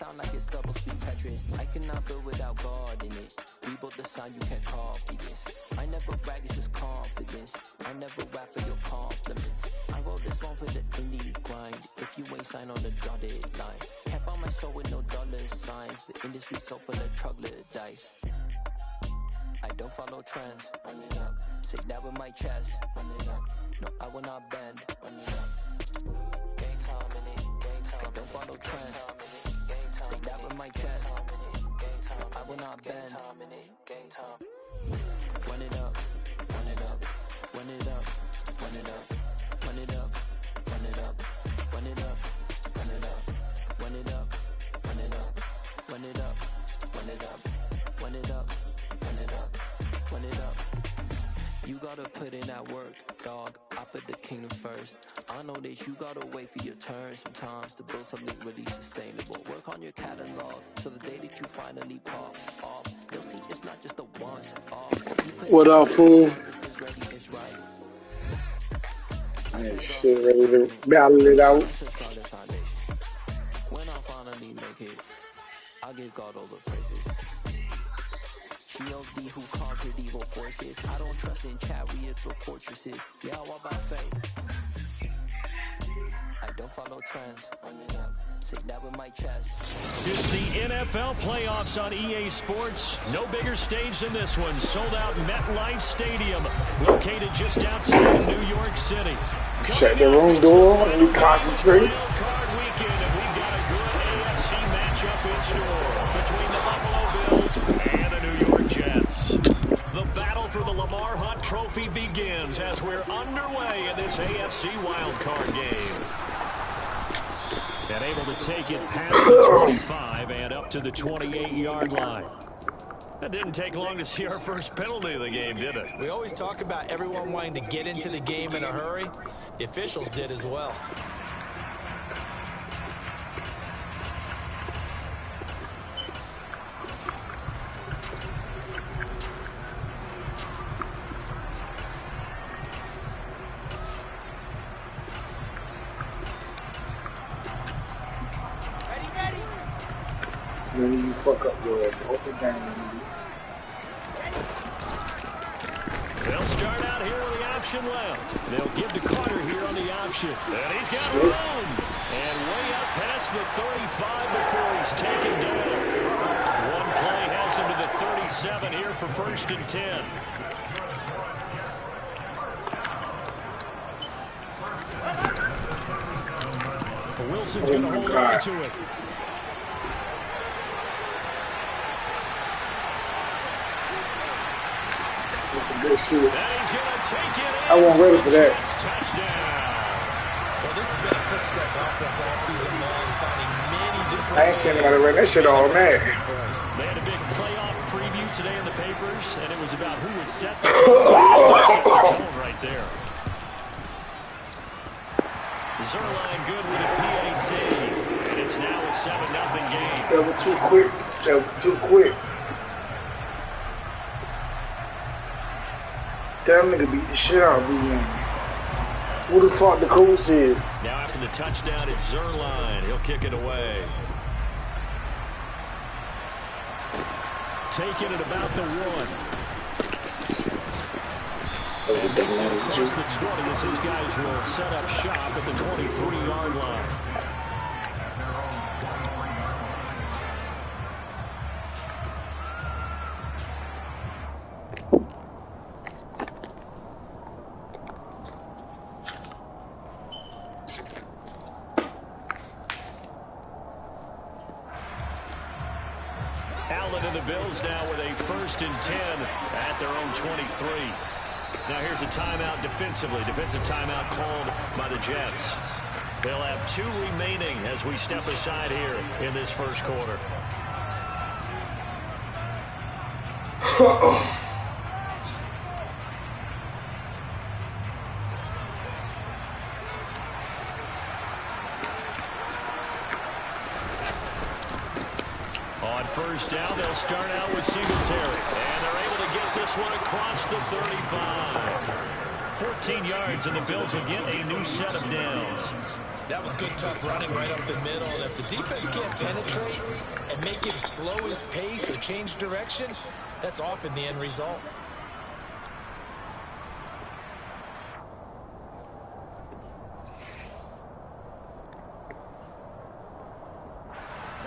sound like it's double speed Tetris. I cannot build without God in it. We built the sign, you can't copy this. I never brag, it's just confidence. I never rap for your compliments. I wrote this one for the indie grind. If you ain't signed on the dotted line, can't buy my soul with no dollar signs. The industry so full of troglodytes. I don't follow trends. Run it up. Say that with my chest. Run it up. No, I will not bend. Run it up. Gang time in it. Gang time. I don't follow trends. Say that with my chest. No, I will not bend. Gang time. Run it up. Run it up. Run it up. Run it up. Run it up. Run it up. Run it up. Run it up. Run it up. Run it up. Run it up. Run it up. Run it up. Run it up. Run it up. You gotta put in that work, dog. I put the kingdom first. I know that you gotta wait for your turn sometimes to build something really sustainable. Work on your catalog so the day that you finally pop off, you'll see it's not just a once off. What up, fool? Man, shit, ready to battle it out. When I finally make it, I'll give God all the praises. GLD who conquered evil forces. I don't trust in chariots or fortresses. Yeah, I walk by faith. I don't follow trends. Run it up. Say that with my chest. It's the NFL playoffs on EA Sports. No bigger stage than this one. Sold out MetLife Stadium, located just outside of New York City. Check the room door and we concentrate. Card weekend, and we've got a good AFC matchup in store between the Buffalo Bills and the New York Jets. The battle for the Lamar Hunt Trophy begins as we're underway in this AFC wildcard game. And able to take it past the 25 and up to the 28-yard line. That didn't take long to see our first penalty of the game, did it? We always talk about everyone wanting to get into the game in a hurry. The officials did as well. When you fuck up your ass, open down. They'll start out here on the option left. They'll give to Carter here on the option. And he's got room. And way up past the 35 before he's taken down. One play has him to the 37 here for 1st and 10. Wilson's going to hold on to it. Good shit. I wasn't ready for that. Well, this has been a quick step offense all season long, finding many different. I ain't seen anybody run that shit all night. They had a big playoff preview today in the papers, and it was about who would set the tone right there. Zerline good with a PAT, and it's now a 7-0 game. That was too quick. That was too quick. That nigga beat the shit out of me. Who the fuck the coach is? Now after the touchdown, it's Zerline. He'll kick it away. Taking it about the 1. And makes it across the 20 as his guys will set up shop at the 23-yard line. Allen and the Bills now with a 1st and 10 at their own 23. Now here's a timeout defensively. Defensive timeout called by the Jets. They'll have 2 remaining as we step aside here in this first quarter. On 1st down, they'll start out with Singletary. And they're able to get this one across the 35. 14 yards, and the Bills will get a new set of downs. That was good, tough running right up the middle. And if the defense can't penetrate and make him slow his pace or change direction, that's often the end result.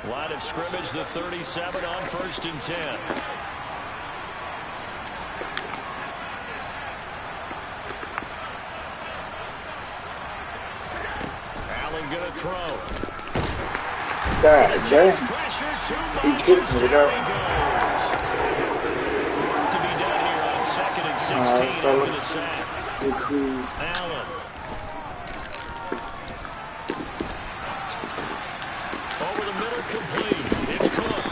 Line of scrimmage, the 37 on 1st and 10. Allen gonna throw. God damn. Pressure, too He much. kicked me Down out. he goes. To be done here on 2nd and 16 after the sack. You're cool. Allen. Over the middle, complete. It's Cook.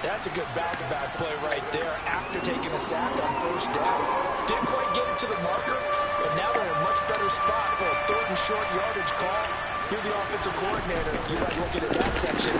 That's a good bounce-back play right there after taking a sack on 1st down. Didn't quite get it to the marker, but now they're in a much better spot for a 3rd and short yardage call. You're the offensive coordinator. You like looking at that section.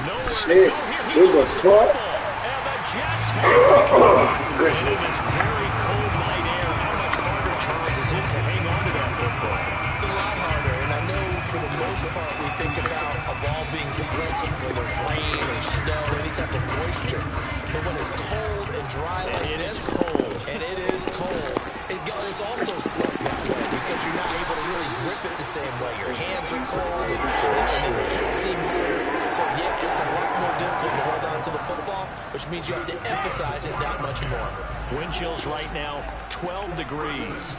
Nowhere Shit. to go here. He Good lost the spot. football. And the Jets have it. Good In shit. this very cold night air, how much harder, Charles, is it to hang on to that football? It's a lot harder, and I know for the most part we think about a ball being slick when there's rain or snow, any type of moisture. But when it's cold and dry like And it this, is cold. and it is cold, it's also slick that way because you're not able to really grip it the same way. Your hands are cold, and the hits seem harder. So, yeah, it's a lot more difficult to hold on to the football, which means you have to emphasize it that much more. Wind chills right now, 12 degrees.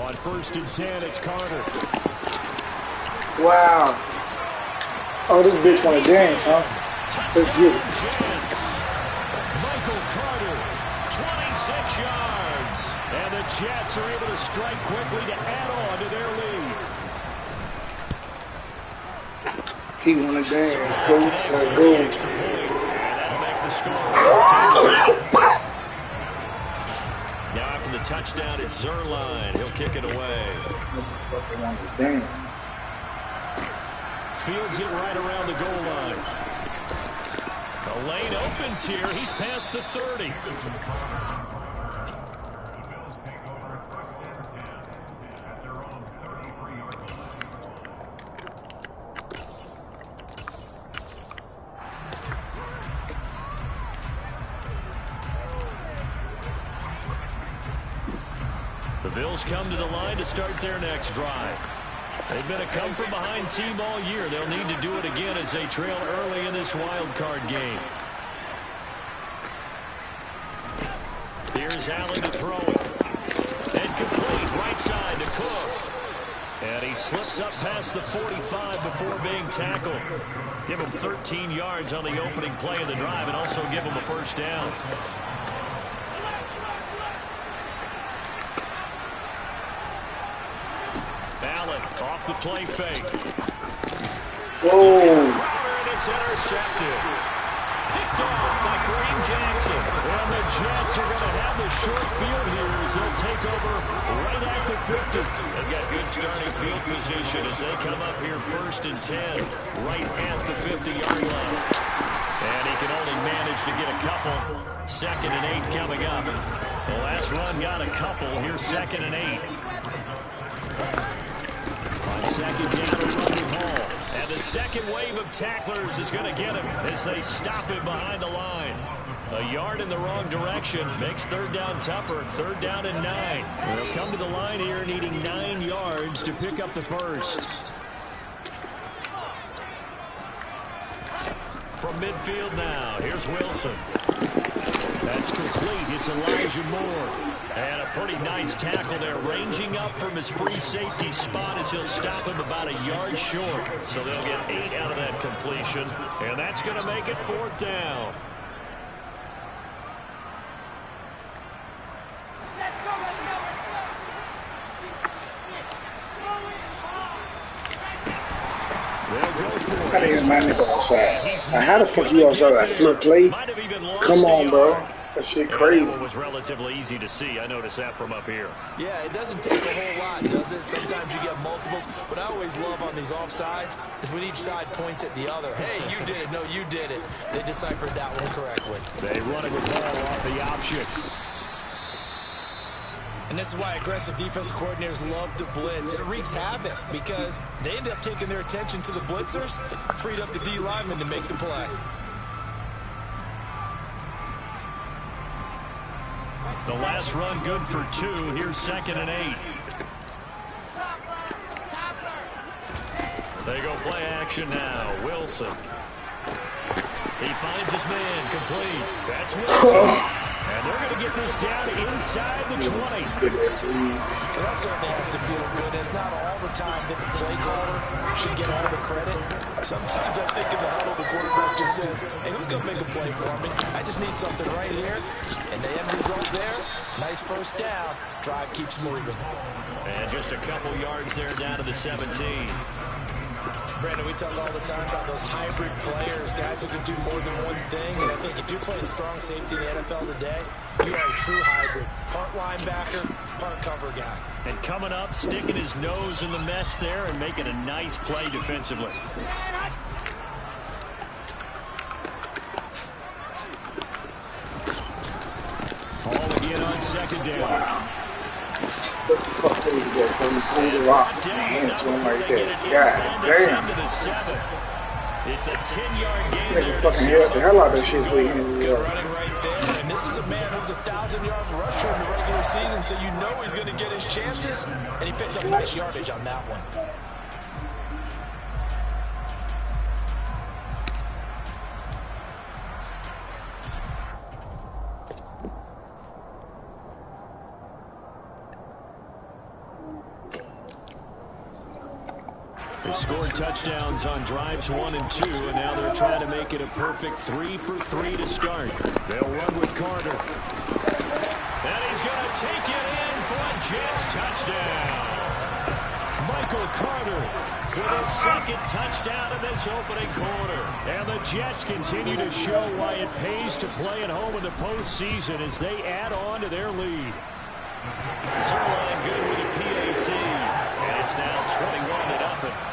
On 1st and 10, it's Carter. Wow. Oh, this bitch wanna dance, huh? Let's get it. Jets. Michael Carter, 26 yards. And the Jets are able to strike quickly to add on to their lead. He wanna dance, coach. Let's go. Extra point, and that'll make the score. Now after the touchdown, it's Zuerlein. He'll kick it away. Motherfucker wanna dance. Fields it right around the goal line. The lane opens here. He's past the 30. The Bills come to the line to start their next drive. They've been a come-from-behind team all year. They'll need to do it again as they trail early in this wild card game. Here's Allen to throw it. And complete right side to Cook. And he slips up past the 45 before being tackled. Give him 13 yards on the opening play of the drive and also give him a 1st down. Allen off the play fake. Whoa. And it's intercepted. Picked off by Kareem Jackson. And the Jets are going to have the short field here as they'll take over right at the 50. They've got good starting field position as they come up here 1st and 10 right at the 50-yard line. And he can only manage to get a couple. 2nd and 8 coming up. The last run got a couple. Here's 2nd and 8. On 2nd down, Rodney Hall. And the second wave of tacklers is going to get him as they stop him behind the line. A yard in the wrong direction makes 3rd down tougher. 3rd down and 9. They'll come to the line here needing 9 yards to pick up the 1st. From midfield now, here's Wilson. That's complete. It's Elijah Moore. And a pretty nice tackle there, ranging up from his free safety spot as he'll stop him about a yard short. So they'll get 8 out of that completion, and that's going to make it 4th down. I didn't hear my nigga outside. Now, how the fuck you outside that flip play? Come on, bro. That shit crazy. That was relatively easy to see. I noticed that from up here. Yeah, it doesn't take a whole lot, does it? Sometimes you get multiples. What I always love on these offsides is when each side points at the other. Hey, you did it. No, you did it. They deciphered that one correctly. They run it with ball off the option. And this is why aggressive defensive coordinators love to blitz. It wreaks havoc because they end up taking their attention to the blitzers, freed up the D lineman to make the play. The last run good for 2. Here's 2nd and 8. They go play action now. Wilson. He finds his man complete. That's Wilson. And they're going to get this down inside the 20. Well, that certainly has to feel good. It's not all the time that the play caller should get all the credit. Sometimes I think in the huddle, the quarterback just says, hey, who's going to make a play for me? I just need something right here. And the end result there, nice first down. Drive keeps moving. And just a couple yards there down to the 17. Brandon, we talk all the time about those hybrid players, guys who can do more than one thing. And I think if you're playing strong safety in the NFL today, you are a true hybrid. Part linebacker, part cover guy. And coming up, sticking his nose in the mess there and making a nice play defensively. Ball again on 2nd down. What the fuck did he get from the rock? Man, it's one right there. God damn. It's a 10-yard game. They can fucking hit the hell out of that shit for you. Good running right there. And this is a man who's a 1,000-yard rusher in the regular season, so you know he's going to get his chances. And he picks up nice yardage on that one. They scored touchdowns on drives 1 and 2, and now they're trying to make it a perfect 3 for 3 to start. They'll run with Carter. And he's going to take it in for a Jets touchdown. Michael Carter with his 2nd touchdown in this opening quarter. And the Jets continue to show why it pays to play at home in the postseason as they add on to their lead. Zerline good with a PAT. And it's now 21-0.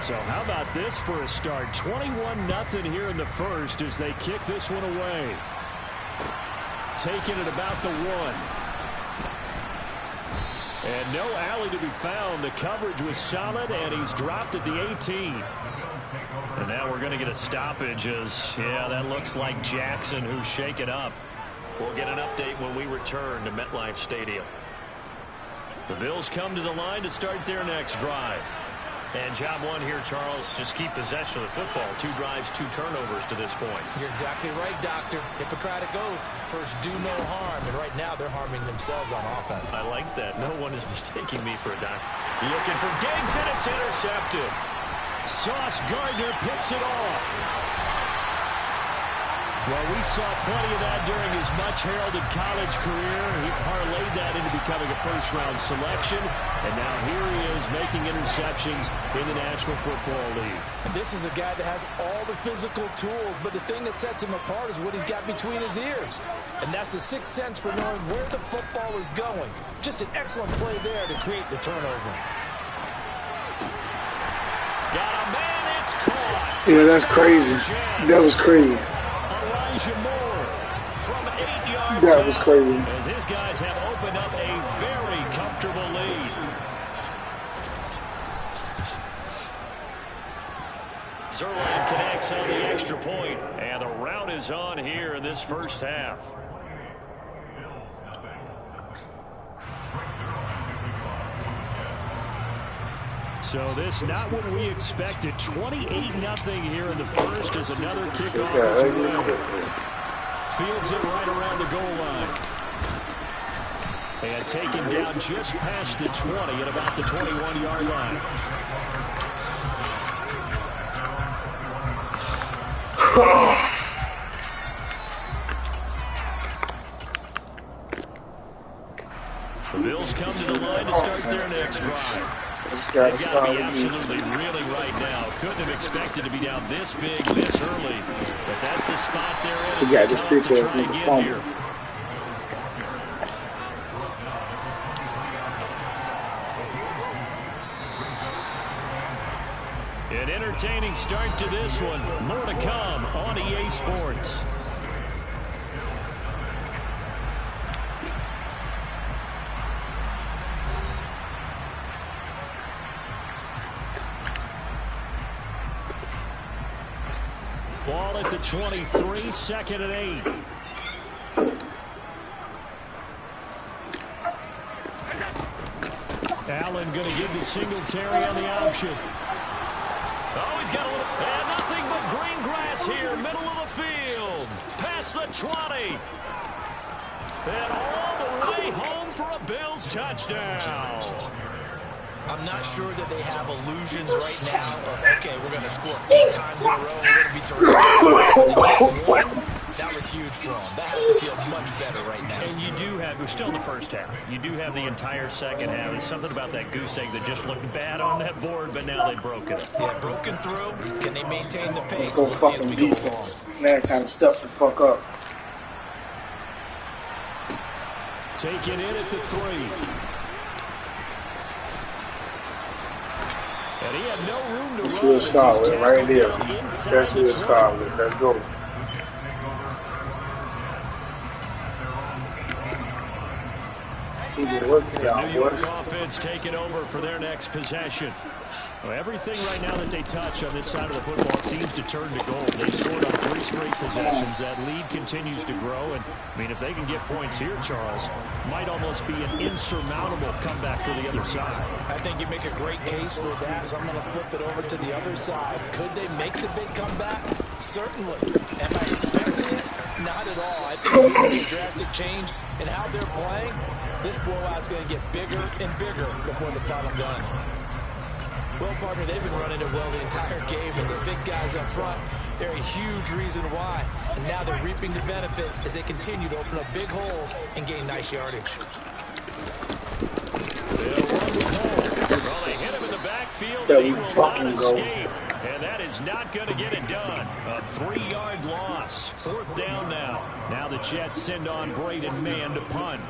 So how about this for a start? 21-0 here in the first as they kick this one away. Taking it about the 1. And no alley to be found. The coverage was solid, and he's dropped at the 18. And now we're going to get a stoppage as, yeah, that looks like Jackson who's shaken up. We'll get an update when we return to MetLife Stadium. The Bills come to the line to start their next drive. And job 1 here, Charles, just keep possession of the football. 2 drives, 2 turnovers to this point. You're exactly right, Doctor. Hippocratic oath. First, do no harm. And right now, they're harming themselves on offense. I like that. No one is mistaking me for a doctor. Looking for Diggs, and it's intercepted. Sauce Gardner picks it off. Well, we saw plenty of that during his much-heralded college career. He parlayed that into becoming a first-round selection, and now here he is making interceptions in the National Football League. And this is a guy that has all the physical tools, but the thing that sets him apart is what he's got between his ears. And that's the sixth sense for knowing where the football is going. Just an excellent play there to create the turnover. Got a man, it's caught. Yeah, that's crazy. That was crazy. Moore from 8 yards that was crazy. As his guys have opened up a very comfortable lead. Zerline connects on the extra point, and the rout is on here in this first half. So this not what we expected. 28-0 here in the first as another kickoff is away. Fields it right around the goal line. And taken down just past the 20 at about the 21-yard line. The Bills come to the line to start their next drive. They've got to be absolutely reeling right now. Couldn't have expected to be down this big, this early. But that's the spot they're in. Yeah, just pitch us in the phone. An entertaining start to this one. More to come on EA Sports. Ball at the 23, second and 8. Allen going to give the Singletary on the option. Oh, he's got a little... And nothing but green grass here, middle of the field. Past the 20. And all the way home for a Bills touchdown. I'm not sure that they have illusions right now of, okay, we're going to score 8 times in a row. We're going to be terrific. That was huge for them. That has to feel much better right now. And you do have, we're still in the first half. You do have the entire second half. There's something about that goose egg that just looked bad on that board, but now they broke it. Yeah, broken through. Can they maintain the pace? Let's go fucking defense. Now it's time to stuff the fuck up. Taken in at the 3. And he had no room to That's run. where it start with, right there. That's where it start with. Let's go. The New York offense taking over for their next possession. Well, everything right now that they touch on this side of the football seems to turn to gold. They've scored on 3 straight possessions. That lead continues to grow. And, I mean, if they can get points here, Charles, might almost be an insurmountable comeback for the other side. I think you make a great case for that. So I'm going to flip it over to the other side. Could they make the big comeback? Certainly. Am I expecting it? Not at all. I think we see a drastic change in how they're playing. This blowout's going to get bigger and bigger before the final gun. Well, partner, they've been running it well the entire game, and the big guys up front, they're a huge reason why. And now they're reaping the benefits as they continue to open up big holes and gain nice yardage. They'll run the ball. Well, they hit him in the backfield, There and he we will fucking not go. escape. And that is not going to get it done. A 3-yard loss. 4th down now. Now the Jets send on Braden Mann to punt.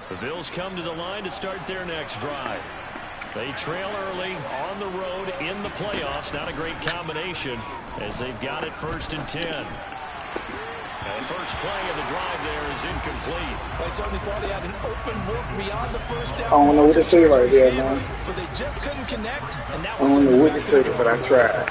The Bills come to the line to start their next drive. They trail early on the road in the playoffs. Not a great combination as they've got it 1st and 10. And the first play of the drive there is incomplete. I certainly thought he had an open look beyond the first down. I don't know what to say right there, man. But they just couldn't connect, and that I was don't know what to say, but I tried.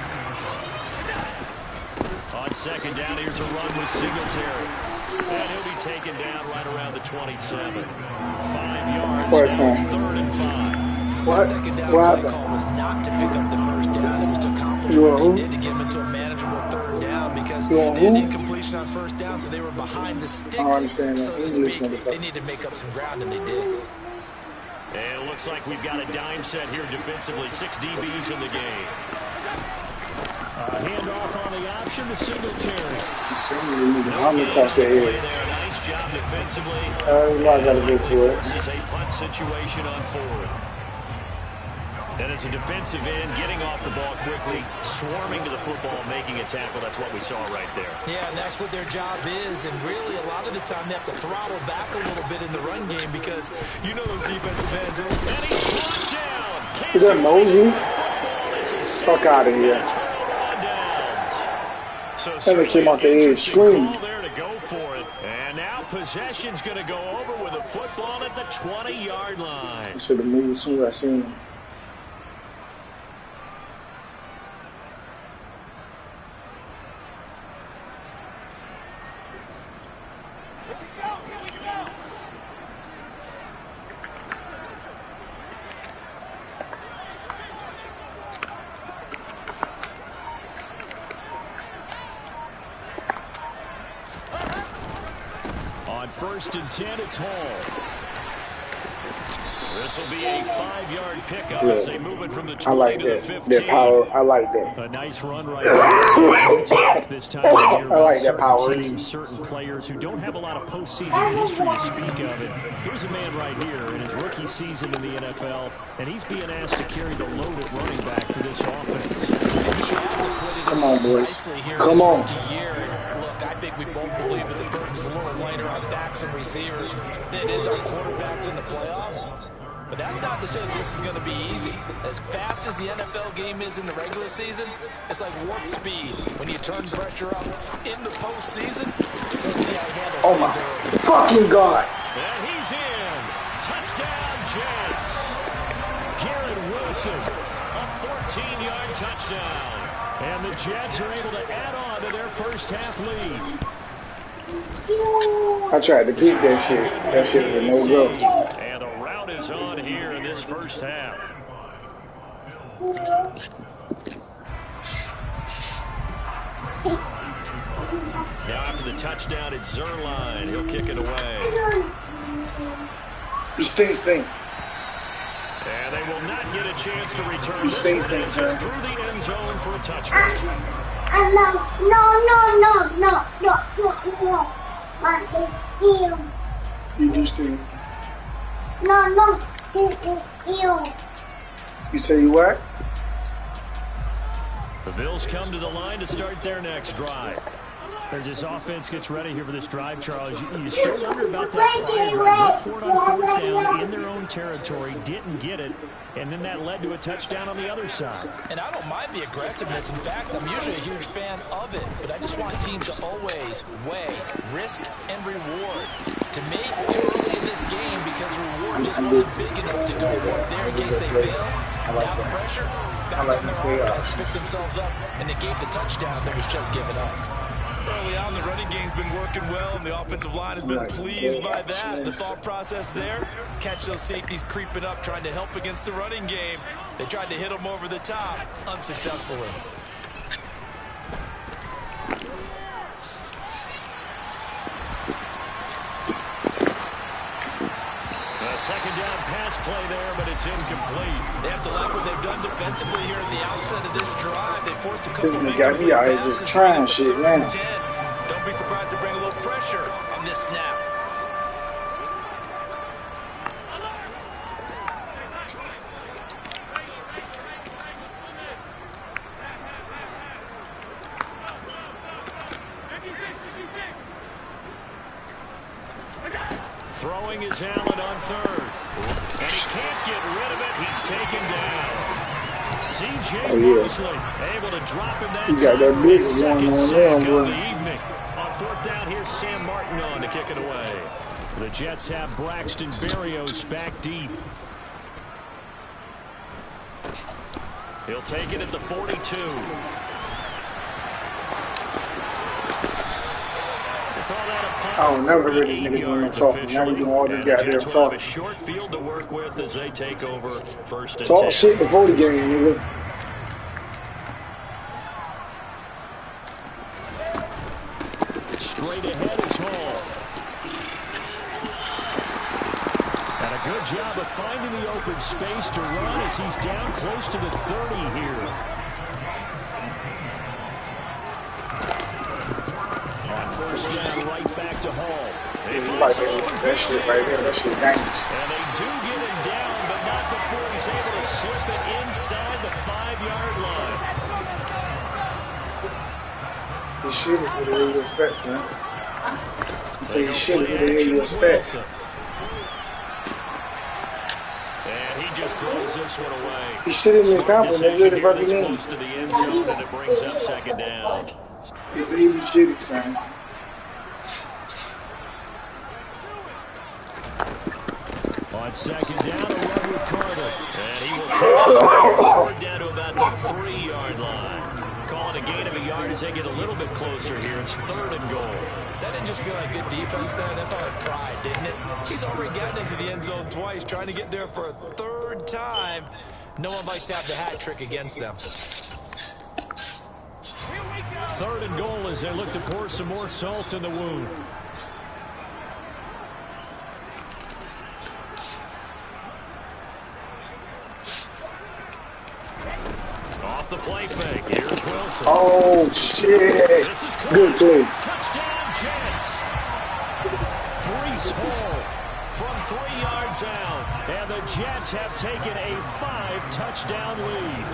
On 2nd down, here's a run with Singletary. And he'll be taken down right around the 27. 5 yards. What's It's 3rd and 5. What? The second down play call was not to pick up the first down. It was to accomplish what they did to get them into a manageable 3rd down because they had incompletion on 1st down, so they were behind the sticks. I understand that. So to speak, they needed to make up some ground, and they did. And it looks like we've got a dime set here defensively. 6 DBs in the game. Handoff on the option to Singletary. I'm across the edge. Nice job defensively. You might got to go for it. This is a punt situation on 4th. And as a defensive end, getting off the ball quickly, swarming to the football, making a tackle. That's what we saw right there. Yeah, and that's what their job is. And really, a lot of the time, they have to throttle back a little bit in the run game because you know those defensive ends are... And he's brought down. Is that Mosey? Fuck out of here. So they came out the edge screaming. There to go for it. And now possession's going to go over with a football at the 20-yard line. I should have moved as soon as I seen him. On 1st and 10, it's Hall. This will be a 5-yard pickup as they move it from the 20 I like to the that. 15. That power. I like that. A nice run right there. This time of year, I like that power. Teams, certain players who don't have a lot of postseason history to speak of. And here's a man right here in his rookie season in the NFL, and he's being asked to carry the load at running back for this offense. Come on, boys. Come on. Look, I think we both believe that the burden's a little lighter on backs and receivers than it is on quarterbacks in the playoffs. But that's not to say that this is going to be easy. As fast as the NFL game is in the regular season, it's like warp speed when you turn pressure up in the postseason. So let's see how he handles Oh my fucking God. And he's in. Touchdown, Jets. Garrett Wilson, a 14-yard touchdown. And the Jets are able to add on to their first half lead. I tried to keep that shit. That shit was a no-go. And a rout is on here in this first half. Now after the touchdown, it's Zuerlein. He'll kick it away. Stink. And they will not get a chance to return this Stink, one. sir. Through the end zone for a touchdown. No. You do stink. No. You say you what? The Bills come to the line to start their next drive. As this offense gets ready here for this drive, Charles, you still wonder about that prior drive. Went for it on 4th down in their own territory, didn't get it, and then that led to a touchdown on the other side. And I don't mind the aggressiveness. In fact, I'm usually a huge fan of it, but I just want teams to always weigh risk and reward. To me, too early in this game because the reward just wasn't big enough to go for it there in case they fail. Now the pressure, back on their offense to pick themselves up, and they gave the touchdown that was just given up. Early on, the running game's been working well, and the offensive line has been pleased by that. The thought process there, catch those safeties creeping up, trying to help against the running game. They tried to hit them over the top, unsuccessfully. A second down pass play there, but it's incomplete. They have to like what they've done defensively here at the outset of this drive. They forced a couple This nigga got me out here just trying shit, man. Don't be surprised to bring a little pressure on this snap. Throwing his Allen on 3rd. And he can't get rid of it. He's taken down. C.J. Mosley able to drop him that You got that time. big one on there, Of boy. the evening. On 4th down, here's Sam Martin on to kick it away. The Jets have Braxton Berrios back deep. He'll take it at the 42. I don't never heard this nigga doing no talking. Now you doing all this goddamn Jets will have talking. a short field to work with as they take over 1st and 10. Talk shit before the game, nigga. Straight ahead is Hall. And a good job of finding the open space to run as he's down close to the 30 here. On 1st down, right back to Hall. They Like that shit right there, that shit dangerous. And they do get him down, but not before he's able to slip it inside the 5-yard line. This shit is what the hell you expect, son. You say this shit is what the hell you expect. And he just throws this one away. He shit in his compliment, they Decision really here fucking this in. close to the end zone, and it brings up 2nd down. He be shitty, son. On 2nd down, a run with Carter. And he will push forward down to about the 3-yard line. Calling a gain of a yard as they get a little bit closer here. It's 3rd and goal. That didn't just feel like good defense there. That felt like pride, didn't it? He's already gotten into the end zone twice, trying to get there for a 3rd time. No one likes to have the hat trick against them. 3rd and goal as they look to pour some more salt in the wound. the play fake. Here's Wilson. Oh, shit. Good play. Touchdown, Jets. Breece Hall from 3 yards out. And the Jets have taken a 5-touchdown lead.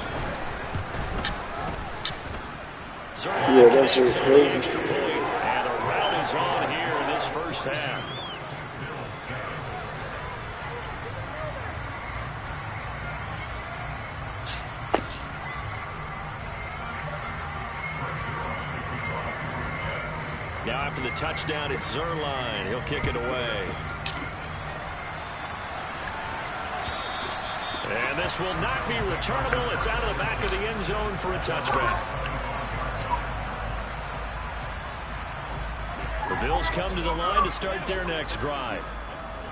Yeah, that's just crazy. Extra point. And a rout is on here in this first half. Now after the touchdown, it's Zuerlein. He'll kick it away. And this will not be returnable. It's out of the back of the end zone for a touchback. The Bills come to the line to start their next drive.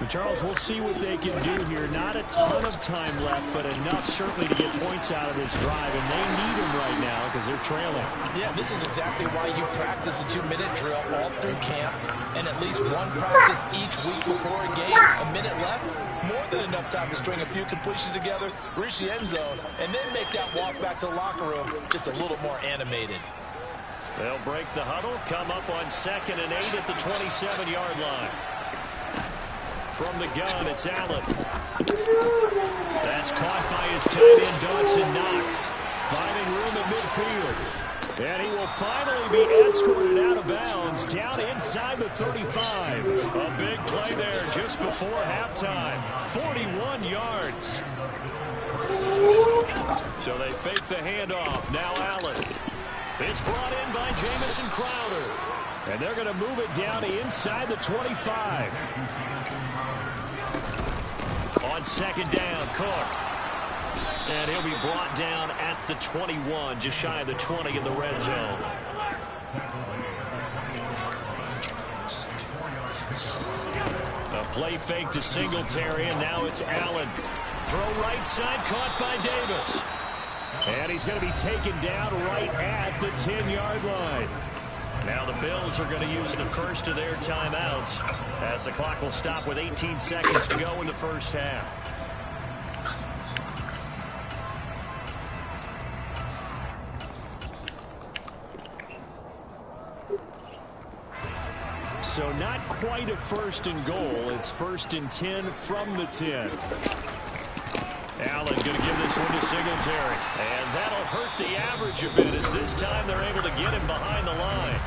And Charles, we'll see what they can do here. Not a ton of time left, but enough certainly to get points out of this drive. And they need them right now because they're trailing. Yeah, this is exactly why you practice a 2-minute drill all through camp and at least one practice each week before a game. A minute left, more than enough time to string a few completions together, reach the end zone, and then make that walk back to the locker room just a little more animated. They'll break the huddle, come up on 2nd and 8 at the 27-yard line. From the gun, it's Allen. That's caught by his tight end, Dawson Knox. Finding room in midfield. And he will finally be escorted out of bounds down inside the 35. A big play there just before halftime. 41 yards. So they fake the handoff. Now Allen. It's brought in by Jamison Crowder. And they're going to move it down to inside the 25. On 2nd down, Cook. And he'll be brought down at the 21, just shy of the 20 in the red zone. A play fake to Singletary, and now it's Allen. Throw right side, caught by Davis. And he's going to be taken down right at the 10-yard line. Now the Bills are going to use the first of their timeouts as the clock will stop with 18 seconds to go in the first half. So not quite a 1st and goal. It's 1st and 10 from the 10. Allen going to give this one to Singletary. And that'll hurt the average a bit as this time they're able to get him behind the line.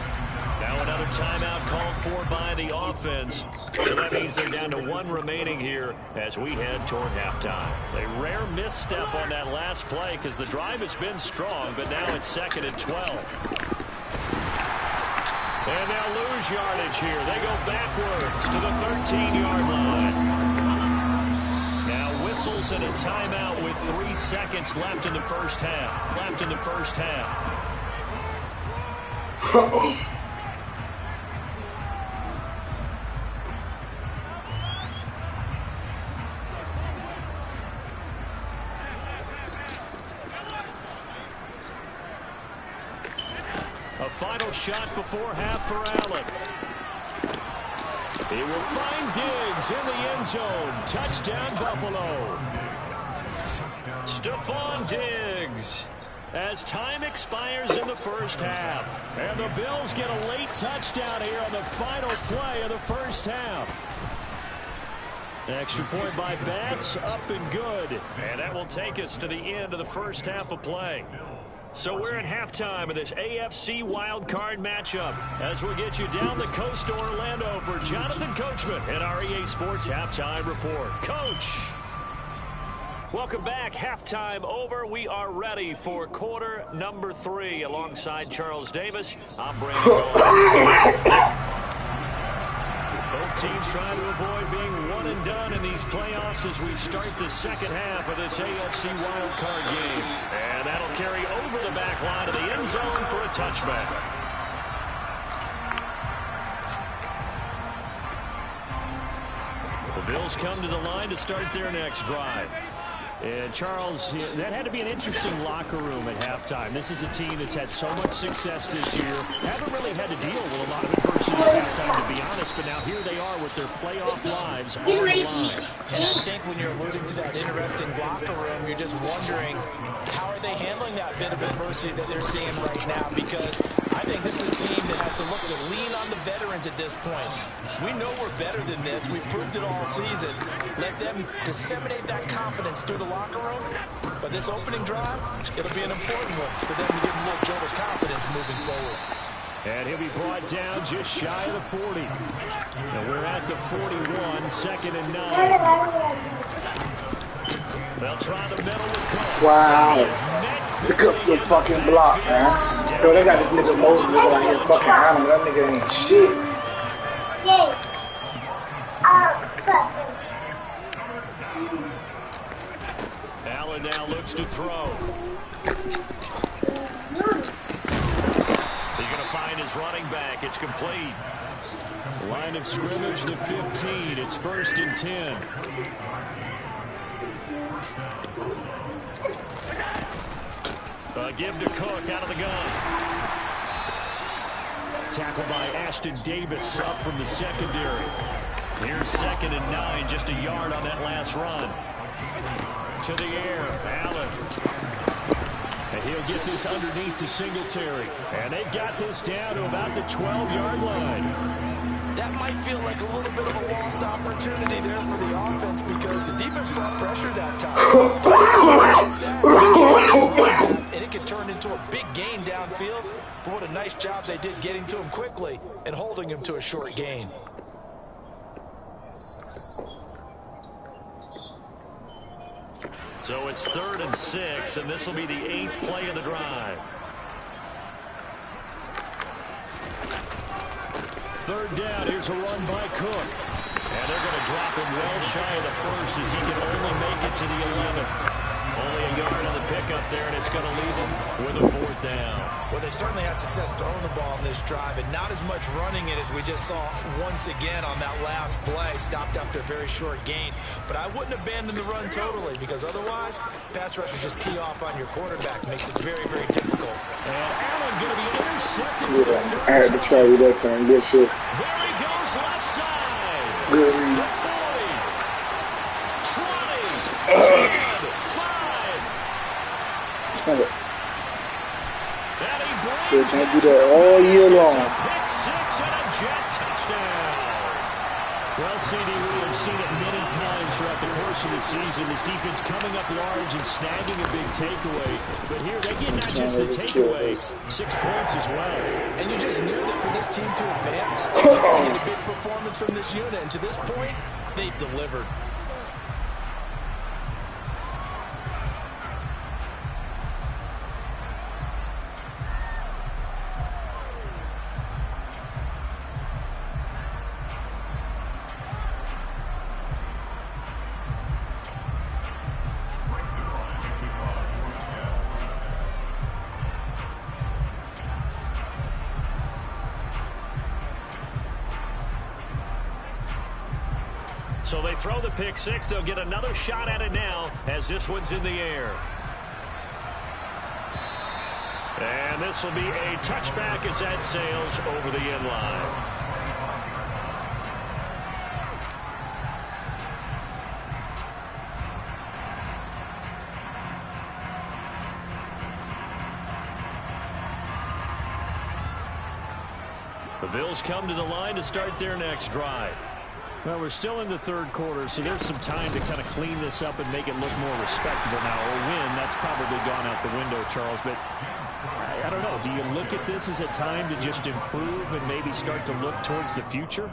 Now another timeout called for by the offense. So that means they're down to 1 remaining here as we head toward halftime. A rare misstep on that last play because the drive has been strong, but now it's 2nd and 12. And they'll lose yardage here. They go backwards to the 13-yard line. Now whistles and a timeout with 3 seconds left in the first half. A final shot before half for Allen. He will find Diggs in the end zone. Touchdown, Buffalo. Stephon Diggs. As time expires in the first half. And the Bills get a late touchdown here on the final play of the first half. Extra point by Bass, up and good. And that will take us to the end of the first half of play. So we're at halftime of this AFC wildcard matchup as we get you down the coast to Orlando for Jonathan Coachman at our EA Sports Halftime Report. Coach! Welcome back. Halftime over. We are ready for quarter number 3 alongside Charles Davis. I'm Brandon Gold. Both teams trying to avoid being one and done in these playoffs as we start the second half of this AFC wildcard game. And that'll carry over the back line of the end zone for a touchback. The Bills come to the line to start their next drive. And Charles, that had to be an interesting locker room at halftime. This is a team that's had so much success this year. Haven't really had to deal with a lot of adversity at halftime, to be honest. But now here they are with their playoff lives on the line. And I think when you're alluding to that interesting locker room, you're just wondering, how are are they handling that bit of adversity that they're seeing right now? Because I think this is a team that has to look to lean on the veterans at this point. We know we're better than this. We've proved it all season. Let them disseminate that confidence through the locker room. But this opening drive, it'll be an important one for them to give them a little jolt of confidence moving forward. And he'll be brought down just shy of the 40. And we're at the 41, second and 9. They'll try the middle with Cook. Wow. Pick up your fucking block, man. Yo, they got this nigga Moses nigga out here fucking handling. That nigga ain't shit. Allen now looks to throw. He's going to find his running back. It's complete. Line of scrimmage, the 15. It's 1st and 10. Give to Cook out of the gun. Tackled by Ashton Davis up from the secondary. Here's 2nd and 9, just a yard on that last run. To the air, Allen. And he'll get this underneath to Singletary. And they've got this down to about the 12-yard line. That might feel like a little bit of a lost opportunity there for the offense because the defense brought pressure that time. And it could turn into a big gain downfield. But what a nice job they did getting to him quickly and holding him to a short gain. So it's 3rd and 6, and this will be the 8th play of the drive. 3rd down, here's a run by Cook. And they're going to drop him well shy of the 1st as he can only make it to the 11. Only a yard on the pickup there, and it's going to leave him with a 4th down. Well, they certainly had success throwing the ball in this drive, and not as much running it as we just saw once again on that last play. Stopped after a very short gain. But I wouldn't abandon the run totally, because otherwise, pass rushers just tee off on your quarterback. Makes it very, very difficult. And Allen going to be intercepted. Yeah, I had to try with that thing. Good shit. There he goes, left side. Good. The 40, 20, 10. Shit, can't do that all year long. Pick 6 and a jet touchdown. Well, CD, we have seen it many times throughout the course of the season. This defense coming up large and snagging a big takeaway. But here, they get not just the takeaway, 6 points as well. And you just knew that for this team to advance, they needed a big performance from this unit. And to this point, they've delivered. So they throw the pick 6. They'll get another shot at it now as this one's in the air. And this will be a touchback as that sails over the end line. The Bills come to the line to start their next drive. Well, we're still in the 3rd quarter, so there's some time to kind of clean this up and make it look more respectable now. A win, that's probably gone out the window, Charles. But I don't know. Do you look at this as a time to just improve and maybe start to look towards the future?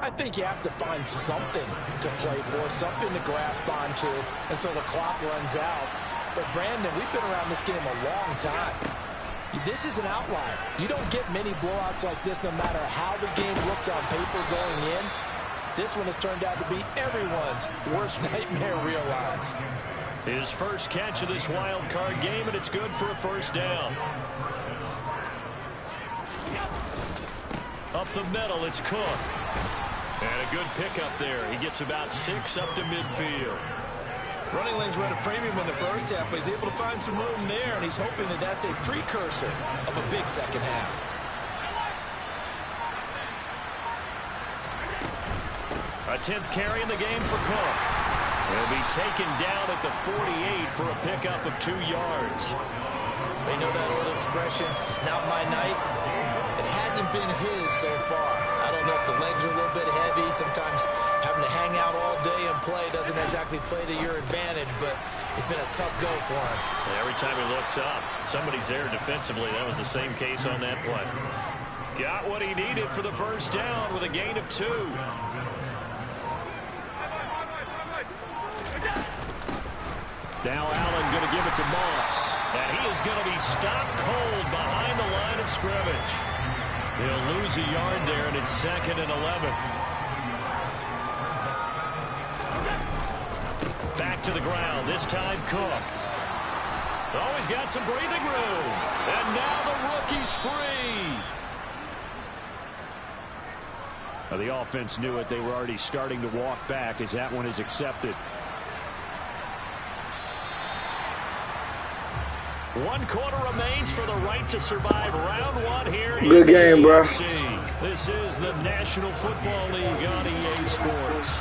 I think you have to find something to play for, something to grasp onto until the clock runs out. But, Brandon, we've been around this game a long time. This is an outlier. You don't get many blowouts like this no matter how the game looks on paper going in. This one has turned out to be everyone's worst nightmare realized. His first catch of this wild card game, and it's good for a 1st down. Up the middle, it's Cook. And a good pickup there. He gets about 6 up to midfield. Running lanes were at a premium in the first half, but he's able to find some room there, and he's hoping that that's a precursor of a big second half. A 10th carry in the game for Cook. He'll be taken down at the 48 for a pickup of 2 yards. They know that old expression, it's not my night. It hasn't been his so far. I don't know if the legs are a little bit heavy. Sometimes having to hang out all day and play doesn't exactly play to your advantage, but it's been a tough go for him. Every time he looks up, somebody's there defensively. That was the same case on that play. Got what he needed for the first down with a gain of 2. Now Allen going to give it to Moss. And he is going to be stopped cold behind the line of scrimmage. He'll lose a yard there, and it's 2nd and 11. Back to the ground, this time Cook. Oh, he's got some breathing room. And now the rookie's free. Well, the offense knew it. They were already starting to walk back as that one is accepted. 1 quarter remains for the right to survive round 1 here. Good game, bro. This is the National Football League on EA Sports.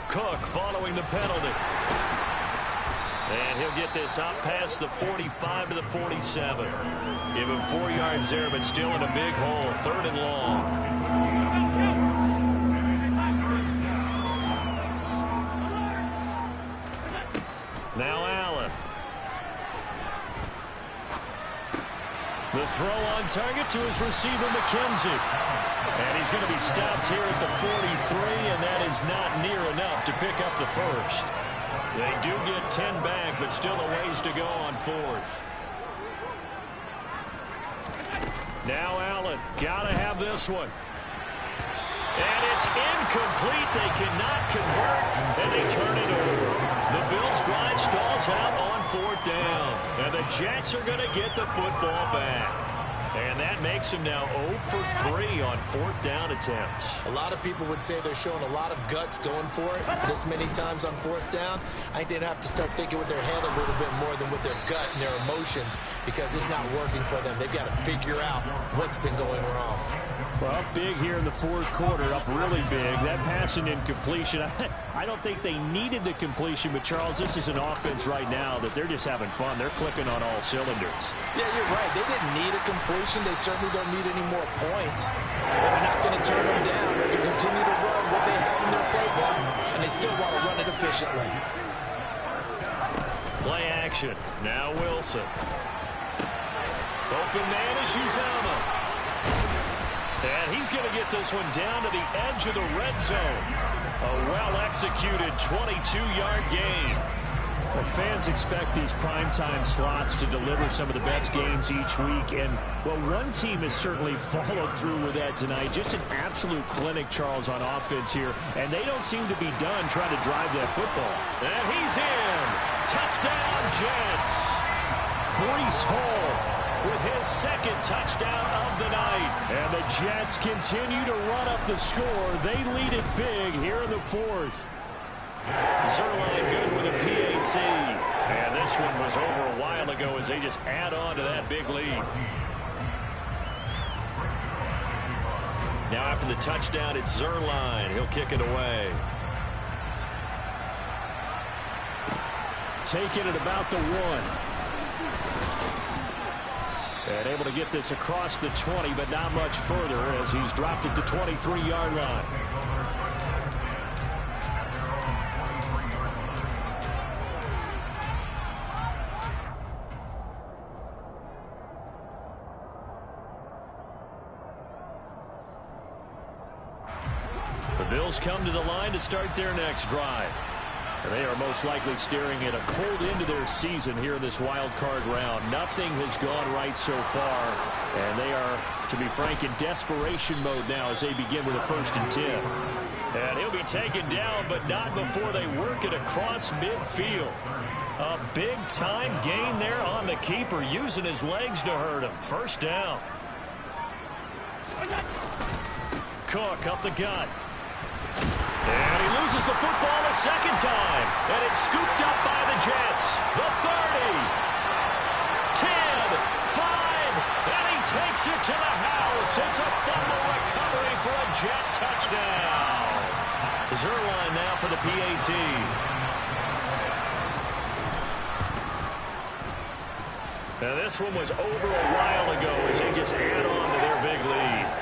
Cook following the penalty. And he'll get this out past the 45 to the 47. Give him 4 yards there, but still in a big hole. 3rd and long. Now Allen. The throw on target to his receiver, McKenzie. And he's going to be stopped here at the 43, and that is not near enough to pick up the first. They do get 10 back, but still a ways to go on 4th. Now Allen, gotta have this one. And it's incomplete. They cannot convert, and they turn it over. The Bills' drive stalls out on 4th down. And the Jets are going to get the football back. And that makes them now 0 for 3 on 4th down attempts. A lot of people would say they're showing a lot of guts going for it this many times on 4th down. I think they'd have to start thinking with their head a little bit more than with their gut and their emotions, because it's not working for them. They've got to figure out what's been going wrong. Well, up big here in the 4th quarter, up really big. That passing incompletion, I don't think they needed the completion, but Charles, this is an offense right now that they're just having fun. They're clicking on all cylinders. Yeah, you're right. They didn't need a completion. They certainly don't need any more points. But they're not going to turn them down. They're going to continue to run what they have in their playbook, and they still want to run it efficiently. Play action. Now Wilson. Open man is Uzomah. And he's going to get this one down to the edge of the red zone. A well-executed 22-yard gain. Well, fans expect these primetime slots to deliver some of the best games each week. And, well, one team has certainly followed through with that tonight. Just an absolute clinic, Charles, on offense here. And they don't seem to be done trying to drive that football. And he's in. Touchdown, Jets. Breece Hall with his 2nd touchdown of the night. And the Jets continue to run up the score. They lead it big here in the 4th. Zuerlein good with a PAT. And this one was over a while ago as they just add on to that big lead. Now after the touchdown, it's Zuerlein. He'll kick it away. Taking it about the 1. And able to get this across the 20, but not much further as he's dropped it to 23-yard line. The Bills come to the line to start their next drive. And they are most likely staring at a cold end to their season here in this wild card round. Nothing has gone right so far. And they are, to be frank, in desperation mode now as they begin with a 1st and 10. And he'll be taken down, but not before they work it across midfield. A big-time gain there on the keeper, using his legs to hurt him. 1st down. Cook up the gut. And he loses the football a 2nd time. And it's scooped up by the Jets. The 30, takes it to the house. It's a fumble recovery for a Jet touchdown. Zuerlein now for the PAT. Now this one was over a while ago as they just add on to their big lead.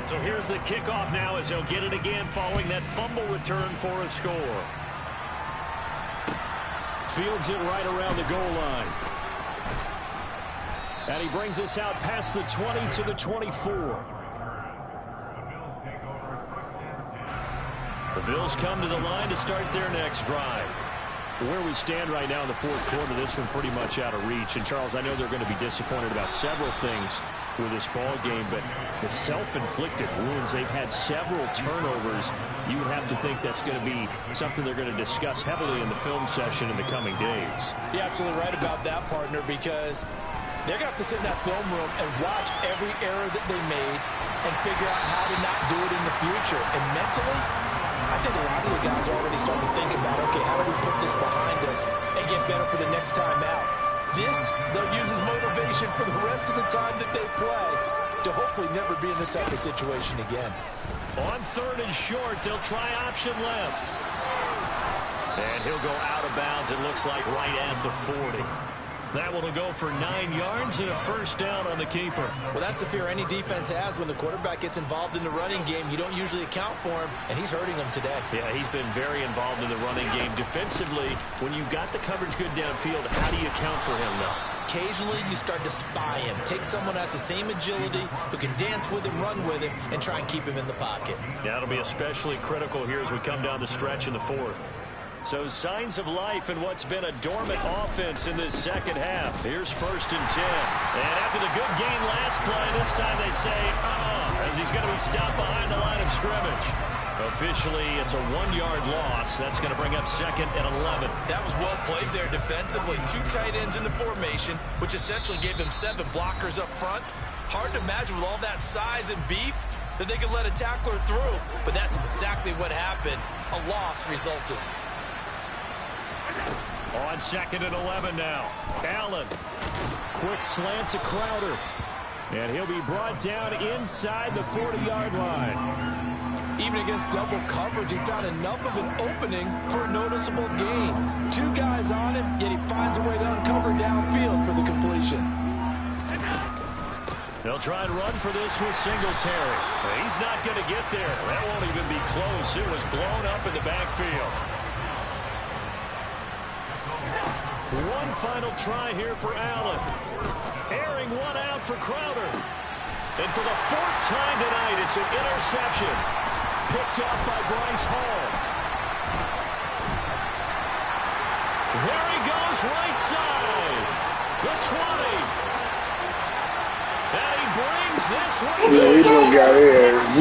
So here's the kickoff now as he'll get it again following that fumble return for a score. Fields it right around the goal line. And he brings us out past the 20 to the 24. The Bills come to the line to start their next drive. Where we stand right now in the fourth quarter, this one pretty much out of reach. And, Charles, I know they're going to be disappointed about several things with this ball game, but the self-inflicted wounds, they've had several turnovers. You would have to think that's going to be something they're going to discuss heavily in the film session in the coming days. You're absolutely right about that, partner, because they're going to have to sit in that film room and watch every error that they made and figure out how to not do it in the future. And mentally, I think a lot of the guys are already starting to think about, okay, how do we put this behind us and get better for the next time out? This, they'll use as motivation for the rest of the time that they play to hopefully never be in this type of situation again. On third and short, they'll try option left. And he'll go out of bounds, it looks like, right at the 40. That one will go for 9 yards and a first down on the keeper. Well, that's the fear any defense has when the quarterback gets involved in the running game. You don't usually account for him, and he's hurting them today. Yeah, he's been very involved in the running game. Defensively, when you've got the coverage good downfield, how do you account for him now? Occasionally, you start to spy him. Take someone who has the same agility, who can dance with him, run with him, and try and keep him in the pocket. Yeah, it'll be especially critical here as we come down the stretch in the fourth. So signs of life in what's been a dormant offense in this second half. Here's 1st and 10. And after the good game last play, this time they say, as he's going to be stopped behind the line of scrimmage. Officially, it's a 1-yard loss. That's going to bring up 2nd and 11. That was well played there defensively. 2 tight ends in the formation, which essentially gave them 7 blockers up front. Hard to imagine with all that size and beef that they could let a tackler through. But that's exactly what happened. A loss resulted. On 2nd and 11 now. Allen. Quick slant to Crowder. And he'll be brought down inside the 40-yard line. Even against double coverage, he found enough of an opening for a noticeable gain. 2 guys on him, yet he finds a way to uncover downfield for the completion. They'll try and run for this with Singletary. He's not going to get there. That won't even be close. It was blown up in the backfield. One final try here for Allen. Airing one out for Crowder. And for the 4th time tonight, it's an interception. Picked up by Bryce Hall. There he goes, right side. The 20. And he brings this one. Yeah, he just got his.